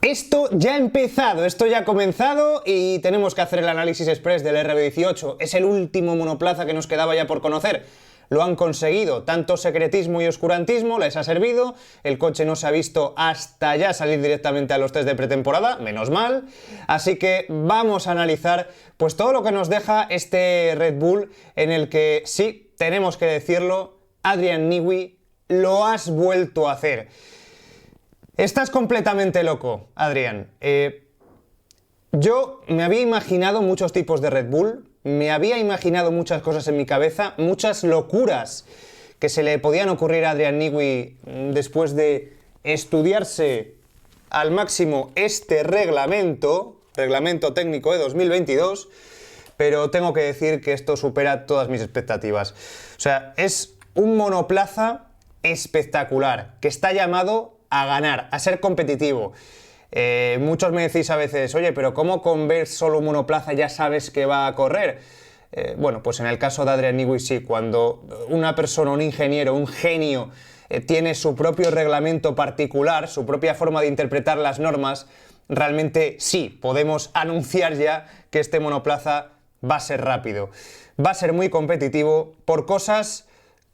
Esto ya ha empezado, esto ya ha comenzado y tenemos que hacer el análisis express del RB18. Es el último monoplaza que nos quedaba ya por conocer. Lo han conseguido, tanto secretismo y oscurantismo les ha servido, el coche no se ha visto hasta ya salir directamente a los test de pretemporada, menos mal, así que vamos a analizar pues todo lo que nos deja este Red Bull en el que sí, tenemos que decirlo, Adrian Newey, lo has vuelto a hacer. Estás completamente loco, Adrián. Yo me había imaginado muchos tipos de Red Bull, me había imaginado muchas cosas en mi cabeza, muchas locuras que se le podían ocurrir a Adrian Newey después de estudiarse al máximo este reglamento técnico de 2022, pero tengo que decir que esto supera todas mis expectativas. O sea, es un monoplaza espectacular, que está llamado a ganar, a ser competitivo. Muchos me decís a veces, oye, pero ¿cómo con ver solo un monoplaza ya sabes que va a correr? Bueno, pues en el caso de Adrian Newey sí, cuando una persona, un ingeniero, un genio, tiene su propio reglamento particular, su propia forma de interpretar las normas, realmente sí, podemos anunciar ya que este monoplaza va a ser rápido. Va a ser muy competitivo por cosas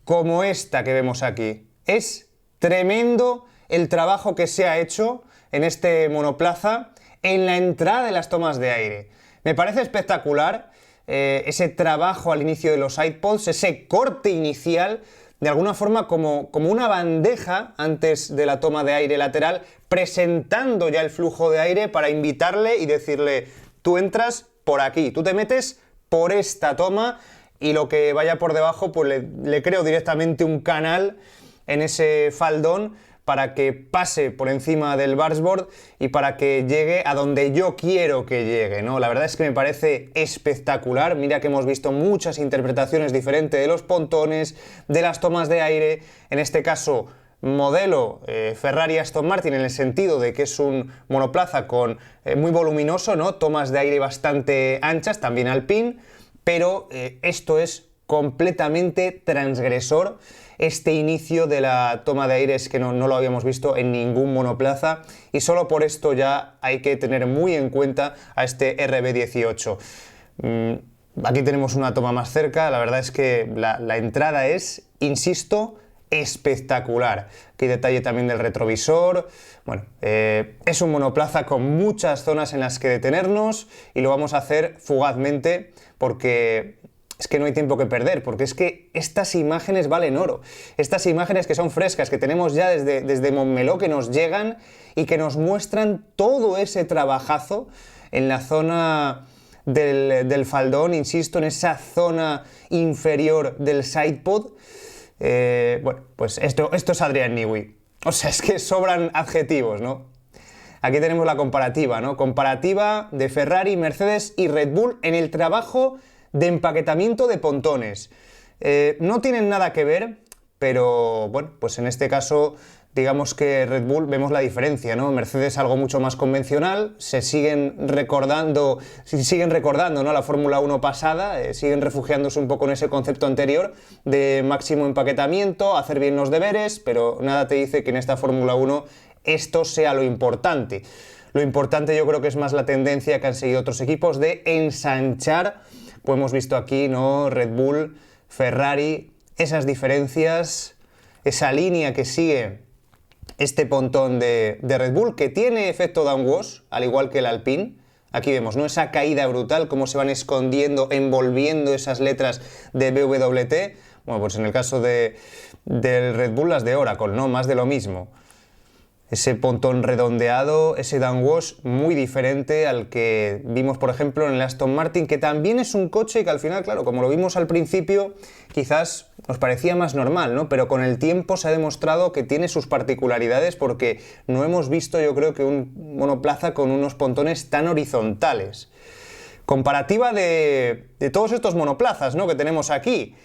como esta que vemos aquí. Es tremendo el trabajo que se ha hecho en este monoplaza en la entrada de las tomas de aire. Me parece espectacular ese trabajo al inicio de los sidepods, ese corte inicial, de alguna forma como una bandeja antes de la toma de aire lateral, presentando ya el flujo de aire para invitarle y decirle, tú entras por aquí, tú te metes por esta toma y lo que vaya por debajo pues le creo directamente un canal en ese faldón para que pase por encima del bargeboard y para que llegue a donde yo quiero que llegue, ¿no? La verdad es que me parece espectacular. Mira que hemos visto muchas interpretaciones diferentes de los pontones, de las tomas de aire, en este caso modelo Ferrari Aston Martin en el sentido de que es un monoplaza con muy voluminoso, ¿no? Tomas de aire bastante anchas, también Alpine, pero esto es completamente transgresor. Este inicio de la toma de aire es que no lo habíamos visto en ningún monoplaza y solo por esto ya hay que tener muy en cuenta a este RB18. Aquí tenemos una toma más cerca, la verdad es que la entrada es, insisto, espectacular. Aquí detalle también del retrovisor. Bueno, es un monoplaza con muchas zonas en las que detenernos y lo vamos a hacer fugazmente porque es que no hay tiempo que perder, porque es que estas imágenes valen oro. Estas imágenes que son frescas, que tenemos ya desde Montmeló, que nos llegan y que nos muestran todo ese trabajazo en la zona del faldón, insisto, en esa zona inferior del sidepod. Bueno, pues esto es Adrian Newey. O sea, es que sobran adjetivos, ¿no? Aquí tenemos la comparativa, ¿no? Comparativa de Ferrari, Mercedes y Red Bull en el trabajo de empaquetamiento de pontones. No tienen nada que ver, pero bueno, pues en este caso digamos que Red Bull vemos la diferencia, ¿no? Mercedes algo mucho más convencional, siguen recordando, ¿no? La Fórmula 1 pasada, siguen refugiándose un poco en ese concepto anterior de máximo empaquetamiento, hacer bien los deberes, pero nada te dice que en esta Fórmula 1 esto sea lo importante. Lo importante yo creo que es más la tendencia que han seguido otros equipos de ensanchar. Pues hemos visto aquí, ¿no? Red Bull, Ferrari, esas diferencias, esa línea que sigue este pontón de Red Bull, que tiene efecto downwash, al igual que el Alpine. Aquí vemos, ¿no? Esa caída brutal, cómo se van escondiendo, envolviendo esas letras de BWT. Bueno, pues en el caso del Red Bull, las de Oracle, ¿no? Más de lo mismo. Ese pontón redondeado, ese downwash muy diferente al que vimos, por ejemplo, en el Aston Martin, que también es un coche que al final, claro, como lo vimos al principio, quizás nos parecía más normal, ¿no? Pero con el tiempo se ha demostrado que tiene sus particularidades porque no hemos visto, yo creo, que un monoplaza con unos pontones tan horizontales. Comparativa de todos estos monoplazas, ¿no? Que tenemos aquí.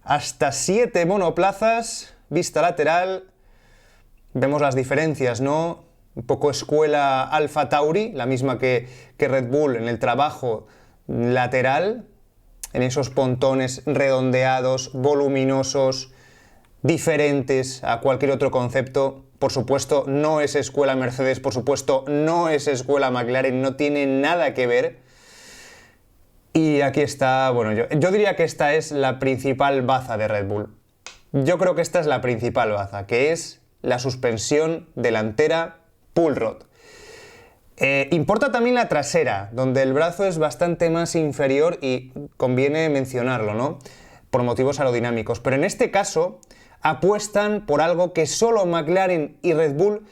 Hasta 7 monoplazas, vista lateral. Vemos las diferencias, ¿no? Un poco escuela Alfa Tauri, la misma que Red Bull en el trabajo lateral, en esos pontones redondeados, voluminosos, diferentes a cualquier otro concepto. por supuesto no es escuela Mercedes, por supuesto no es escuela McLaren, no tiene nada que ver. Y aquí está, bueno, yo diría que esta es la principal baza de Red Bull. Yo creo que esta es la principal baza, que es la suspensión delantera pull rod. Importa también la trasera, donde el brazo es bastante más inferior y conviene mencionarlo, ¿no? Por motivos aerodinámicos. Pero en este caso apuestan por algo que solo McLaren y Red Bull,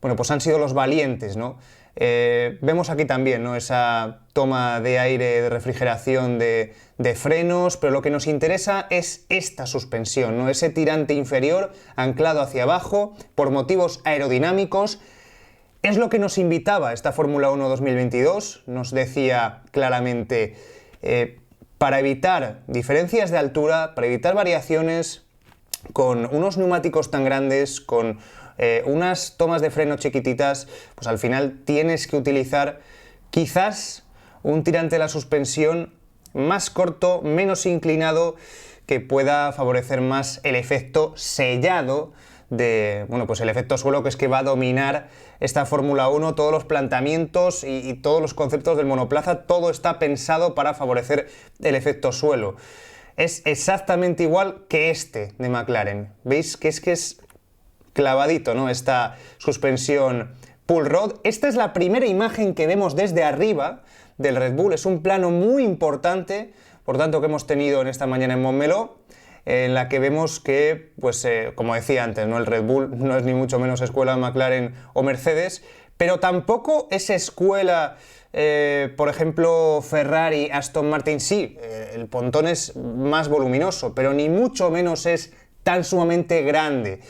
bueno, pues han sido los valientes, ¿no? Vemos aquí también, ¿no?, esa toma de aire de refrigeración de frenos, pero lo que nos interesa es esta suspensión, ¿no?, ese tirante inferior anclado hacia abajo por motivos aerodinámicos. Es lo que nos invitaba esta Fórmula 1 2022, nos decía claramente, para evitar diferencias de altura, para evitar variaciones, con unos neumáticos tan grandes, con unas tomas de freno chiquititas, pues al final tienes que utilizar quizás un tirante de la suspensión más corto, menos inclinado, que pueda favorecer más el efecto sellado de, bueno, pues el efecto suelo, que es que va a dominar esta Fórmula 1, todos los planteamientos y todos los conceptos del monoplaza, todo está pensado para favorecer el efecto suelo. Es exactamente igual que este de McLaren. ¿Veis? Que es clavadito, ¿no?, esta suspensión pull rod. Esta es la primera imagen que vemos desde arriba del Red Bull. Es un plano muy importante, por tanto, que hemos tenido en esta mañana en Montmeló, en la que vemos que, pues como decía antes, ¿no?, el Red Bull no es ni mucho menos escuela McLaren o Mercedes, pero tampoco es escuela, por ejemplo, Ferrari, Aston Martin. Sí, el pontón es más voluminoso, pero ni mucho menos es tan sumamente grande.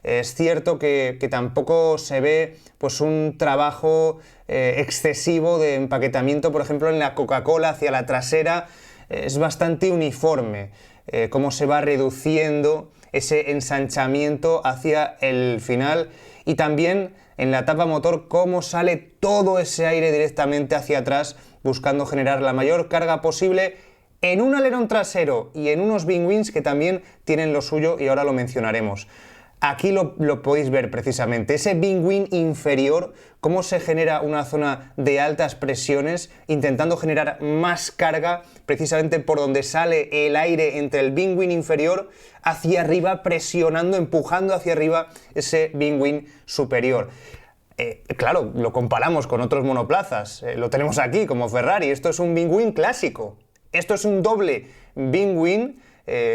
Es cierto que tampoco se ve, pues, un trabajo excesivo de empaquetamiento, por ejemplo, en la Coca-Cola hacia la trasera. Es bastante uniforme cómo se va reduciendo ese ensanchamiento hacia el final, y también en la tapa motor cómo sale todo ese aire directamente hacia atrás, buscando generar la mayor carga posible en un alerón trasero y en unos wing wings que también tienen lo suyo, y ahora lo mencionaremos. Aquí lo podéis ver precisamente, ese wing wing inferior, cómo se genera una zona de altas presiones, intentando generar más carga precisamente por donde sale el aire entre el wing wing inferior hacia arriba, presionando, empujando hacia arriba ese wing wing superior. Claro, lo comparamos con otros monoplazas, lo tenemos aquí como Ferrari. Esto es un wing wing clásico, esto es un doble wing wing,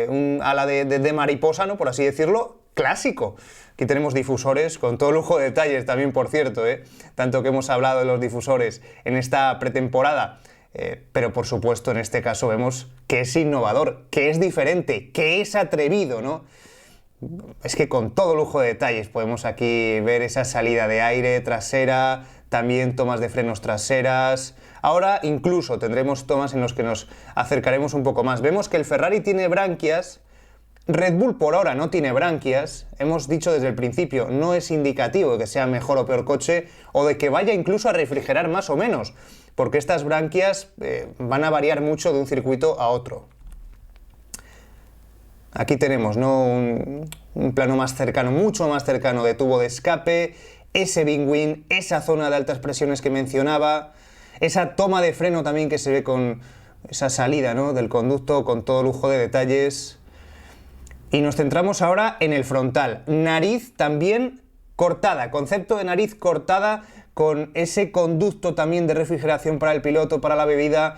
un ala de mariposa, ¿no?, por así decirlo, clásico. Aquí tenemos difusores con todo lujo de detalles también, por cierto, tanto que hemos hablado de los difusores en esta pretemporada, pero por supuesto en este caso vemos que es innovador, que es diferente, que es atrevido, ¿no? Es que con todo lujo de detalles podemos aquí ver esa salida de aire trasera, también tomas de frenos traseras. Ahora incluso tendremos tomas en las que nos acercaremos un poco más. Vemos que el Ferrari tiene branquias, Red Bull por ahora no tiene branquias. Hemos dicho desde el principio, no es indicativo de que sea mejor o peor coche, o de que vaya incluso a refrigerar más o menos, porque estas branquias van a variar mucho de un circuito a otro. Aquí tenemos, ¿no?, un plano más cercano, mucho más cercano, de tubo de escape, ese wing wing, esa zona de altas presiones que mencionaba, esa toma de freno también que se ve con esa salida, ¿no?, del conducto, con todo lujo de detalles. Y nos centramos ahora en el frontal. Nariz también cortada, concepto de nariz cortada, con ese conducto también de refrigeración para el piloto, para la bebida.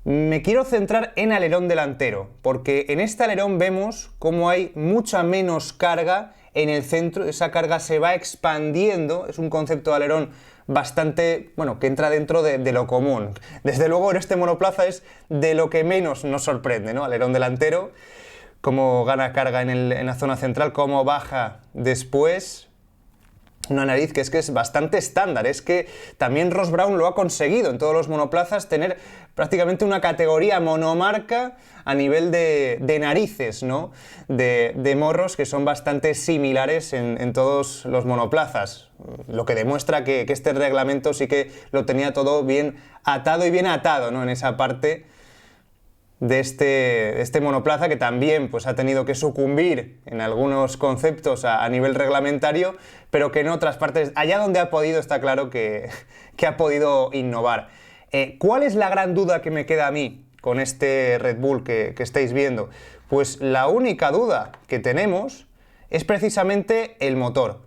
Me quiero centrar en alerón delantero, porque en este alerón vemos cómo hay mucha menos carga en el centro. Esa carga se va expandiendo, es un concepto de alerón bastante, bueno, que entra dentro de lo común. Desde luego en este monoplaza es de lo que menos nos sorprende, ¿no? Alerón delantero, cómo gana carga en la zona central, cómo baja después. Una nariz que es bastante estándar. Es que también Ross Brawn lo ha conseguido en todos los monoplazas, tener prácticamente una categoría monomarca a nivel de narices, ¿no?, de morros, que son bastante similares en todos los monoplazas, lo que demuestra que este reglamento sí que lo tenía todo bien atado, ¿no?, en esa parte. de este monoplaza, que también pues, ha tenido que sucumbir en algunos conceptos a nivel reglamentario, pero que en otras partes, allá donde ha podido, está claro que ha podido innovar. ¿Cuál es la gran duda que me queda a mí con este Red Bull que estáis viendo? Pues la única duda que tenemos es precisamente el motor.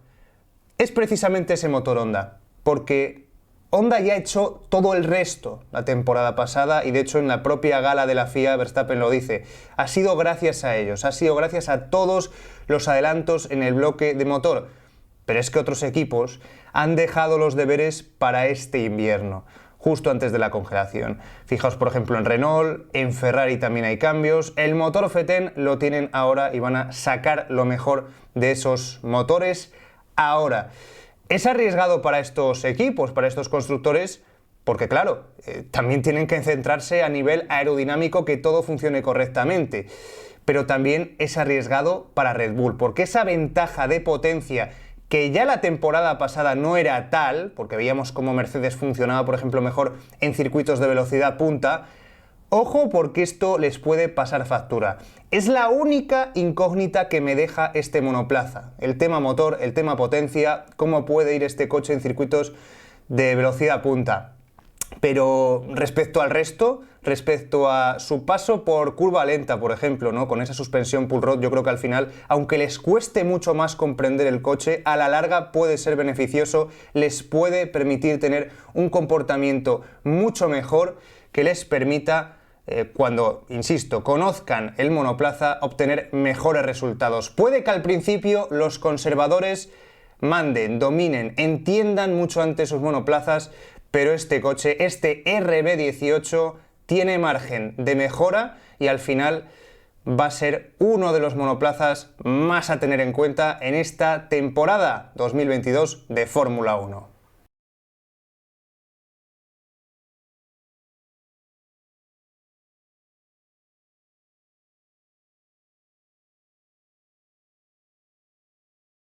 Es precisamente ese motor Honda, porque Honda ya ha hecho todo el resto la temporada pasada y de hecho en la propia gala de la FIA Verstappen lo dice. Ha sido gracias a ellos, ha sido gracias a todos los adelantos en el bloque de motor. Pero es que otros equipos han dejado los deberes para este invierno, justo antes de la congelación. Fijaos por ejemplo en Renault, en Ferrari también hay cambios. El motor FETEN lo tienen ahora y van a sacar lo mejor de esos motores ahora. Es arriesgado para estos equipos, para estos constructores, porque claro, también tienen que centrarse a nivel aerodinámico que todo funcione correctamente. Pero también es arriesgado para Red Bull, porque esa ventaja de potencia que ya la temporada pasada no era tal, porque veíamos cómo Mercedes funcionaba, por ejemplo, mejor en circuitos de velocidad punta. Ojo, porque esto les puede pasar factura. Es la única incógnita que me deja este monoplaza. El tema motor, el tema potencia, cómo puede ir este coche en circuitos de velocidad punta. Pero respecto al resto, respecto a su paso por curva lenta, por ejemplo, ¿no? Con esa suspensión pull rod, yo creo que al final, aunque les cueste mucho más comprender el coche, a la larga puede ser beneficioso, les puede permitir tener un comportamiento mucho mejor que les permita, cuando, insisto, conozcan el monoplaza, obtener mejores resultados. Puede que al principio los conservadores manden, dominen, entiendan mucho antes sus monoplazas, pero este coche, este RB18, tiene margen de mejora y al final va a ser uno de los monoplazas más a tener en cuenta en esta temporada 2022 de Fórmula 1.